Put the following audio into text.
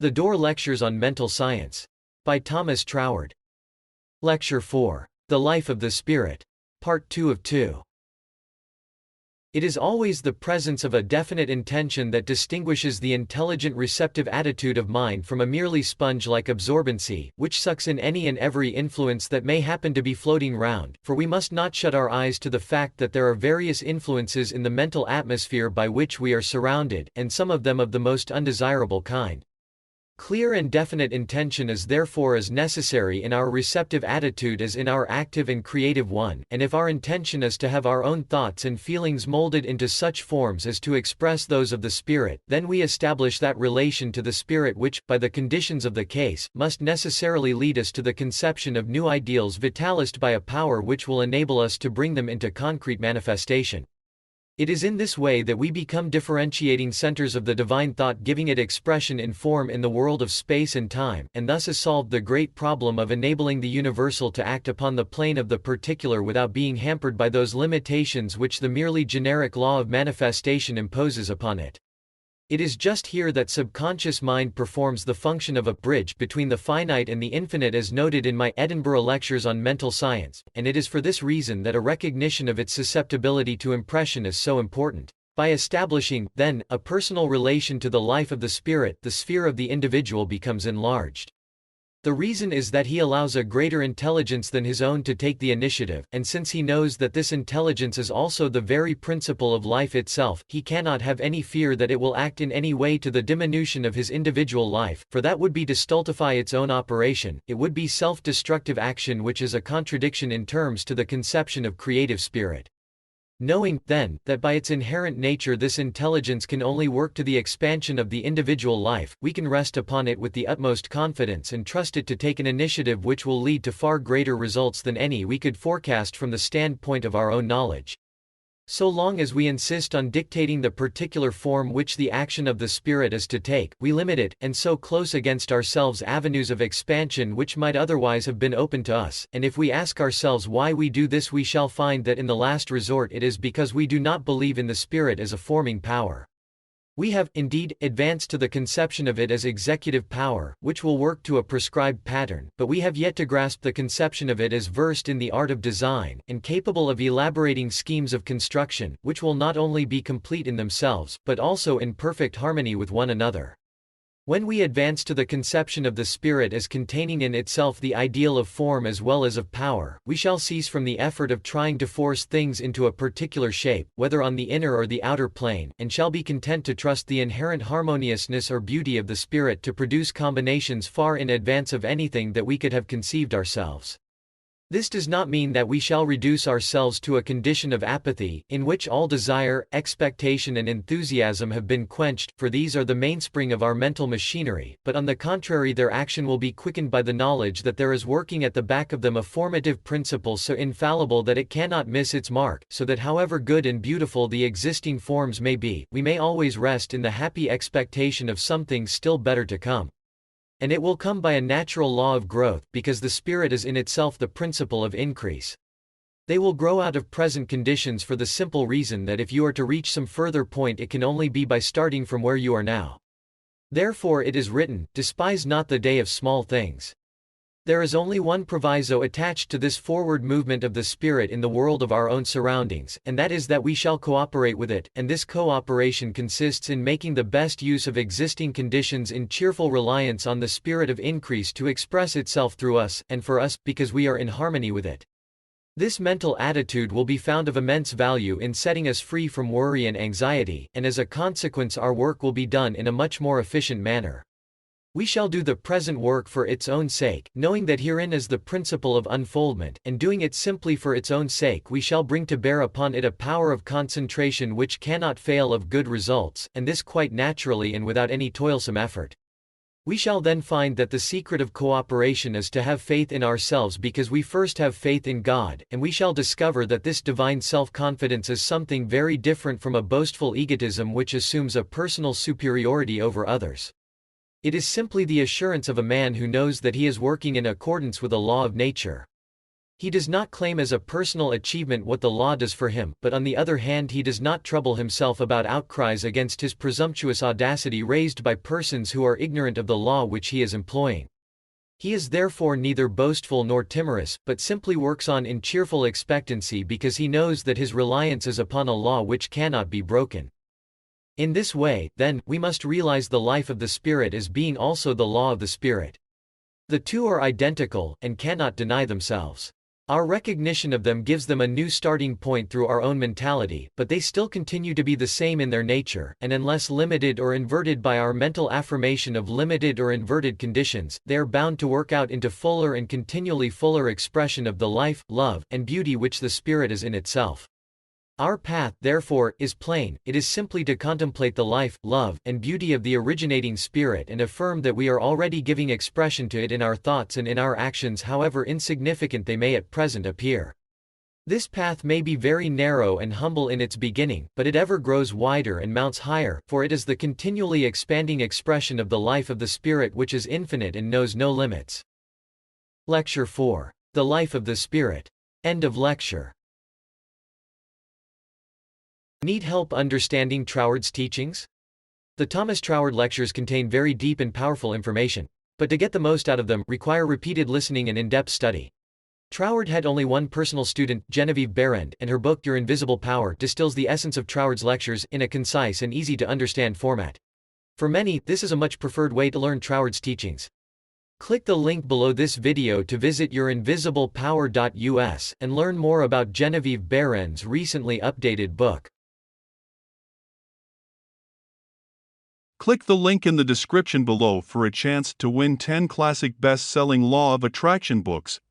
The Dore Lectures on Mental Science. By Thomas Troward. Lecture 4. The Life of the Spirit. Part 2 of 2. It is always the presence of a definite intention that distinguishes the intelligent receptive attitude of mind from a merely sponge-like absorbency, which sucks in any and every influence that may happen to be floating round, for we must not shut our eyes to the fact that there are various influences in the mental atmosphere by which we are surrounded, and some of them of the most undesirable kind. Clear and definite intention is therefore as necessary in our receptive attitude as in our active and creative one, and if our intention is to have our own thoughts and feelings molded into such forms as to express those of the Spirit, then we establish that relation to the Spirit which, by the conditions of the case, must necessarily lead us to the conception of new ideals vitalized by a power which will enable us to bring them into concrete manifestation. It is in this way that we become differentiating centers of the divine thought, giving it expression in form in the world of space and time, and thus has solved the great problem of enabling the universal to act upon the plane of the particular without being hampered by those limitations which the merely generic law of manifestation imposes upon it. It is just here that subconscious mind performs the function of a bridge between the finite and the infinite, as noted in my Edinburgh Lectures on Mental Science, and it is for this reason that a recognition of its susceptibility to impression is so important. By establishing, then, a personal relation to the life of the Spirit, the sphere of the individual becomes enlarged. The reason is that he allows a greater intelligence than his own to take the initiative, and since he knows that this intelligence is also the very principle of life itself, he cannot have any fear that it will act in any way to the diminution of his individual life, for that would be to stultify its own operation, it would be self-destructive action, which is a contradiction in terms to the conception of creative spirit. Knowing, then, that by its inherent nature this intelligence can only work to the expansion of the individual life, we can rest upon it with the utmost confidence and trust it to take an initiative which will lead to far greater results than any we could forecast from the standpoint of our own knowledge. So long as we insist on dictating the particular form which the action of the Spirit is to take, we limit it, and so close against ourselves avenues of expansion which might otherwise have been open to us, and if we ask ourselves why we do this, we shall find that in the last resort it is because we do not believe in the Spirit as a forming power. We have, indeed, advanced to the conception of it as executive power, which will work to a prescribed pattern, but we have yet to grasp the conception of it as versed in the art of design, and capable of elaborating schemes of construction, which will not only be complete in themselves, but also in perfect harmony with one another. When we advance to the conception of the Spirit as containing in itself the ideal of form as well as of power, we shall cease from the effort of trying to force things into a particular shape, whether on the inner or the outer plane, and shall be content to trust the inherent harmoniousness or beauty of the Spirit to produce combinations far in advance of anything that we could have conceived ourselves. This does not mean that we shall reduce ourselves to a condition of apathy, in which all desire, expectation and enthusiasm have been quenched, for these are the mainspring of our mental machinery, but on the contrary their action will be quickened by the knowledge that there is working at the back of them a formative principle so infallible that it cannot miss its mark, so that however good and beautiful the existing forms may be, we may always rest in the happy expectation of something still better to come. And it will come by a natural law of growth, because the Spirit is in itself the principle of increase. They will grow out of present conditions for the simple reason that if you are to reach some further point it can only be by starting from where you are now. Therefore it is written, "Despise not the day of small things." There is only one proviso attached to this forward movement of the Spirit in the world of our own surroundings, and that is that we shall cooperate with it, and this cooperation consists in making the best use of existing conditions in cheerful reliance on the Spirit of increase to express itself through us, and for us, because we are in harmony with it. This mental attitude will be found of immense value in setting us free from worry and anxiety, and as a consequence our work will be done in a much more efficient manner. We shall do the present work for its own sake, knowing that herein is the principle of unfoldment, and doing it simply for its own sake we shall bring to bear upon it a power of concentration which cannot fail of good results, and this quite naturally and without any toilsome effort. We shall then find that the secret of cooperation is to have faith in ourselves because we first have faith in God, and we shall discover that this divine self-confidence is something very different from a boastful egotism which assumes a personal superiority over others. It is simply the assurance of a man who knows that he is working in accordance with a law of nature. He does not claim as a personal achievement what the law does for him, but on the other hand he does not trouble himself about outcries against his presumptuous audacity raised by persons who are ignorant of the law which he is employing. He is therefore neither boastful nor timorous, but simply works on in cheerful expectancy because he knows that his reliance is upon a law which cannot be broken. In this way, then, we must realize the life of the Spirit as being also the law of the Spirit. The two are identical, and cannot deny themselves. Our recognition of them gives them a new starting point through our own mentality, but they still continue to be the same in their nature, and unless limited or inverted by our mental affirmation of limited or inverted conditions, they are bound to work out into fuller and continually fuller expression of the life, love, and beauty which the Spirit is in itself. Our path, therefore, is plain. It is simply to contemplate the life, love, and beauty of the originating Spirit and affirm that we are already giving expression to it in our thoughts and in our actions, however insignificant they may at present appear. This path may be very narrow and humble in its beginning, but it ever grows wider and mounts higher, for it is the continually expanding expression of the life of the Spirit which is infinite and knows no limits. Lecture 4. The Life of the Spirit. End of lecture. Need help understanding Troward's teachings? The Thomas Troward lectures contain very deep and powerful information, but to get the most out of them, require repeated listening and in-depth study. Troward had only one personal student, Genevieve Behrend, and her book Your Invisible Power distills the essence of Troward's lectures in a concise and easy-to-understand format. For many, this is a much preferred way to learn Troward's teachings. Click the link below this video to visit yourinvisiblepower.us and learn more about Genevieve Behrend's recently updated book. Click the link in the description below for a chance to win 10 classic best-selling Law of Attraction books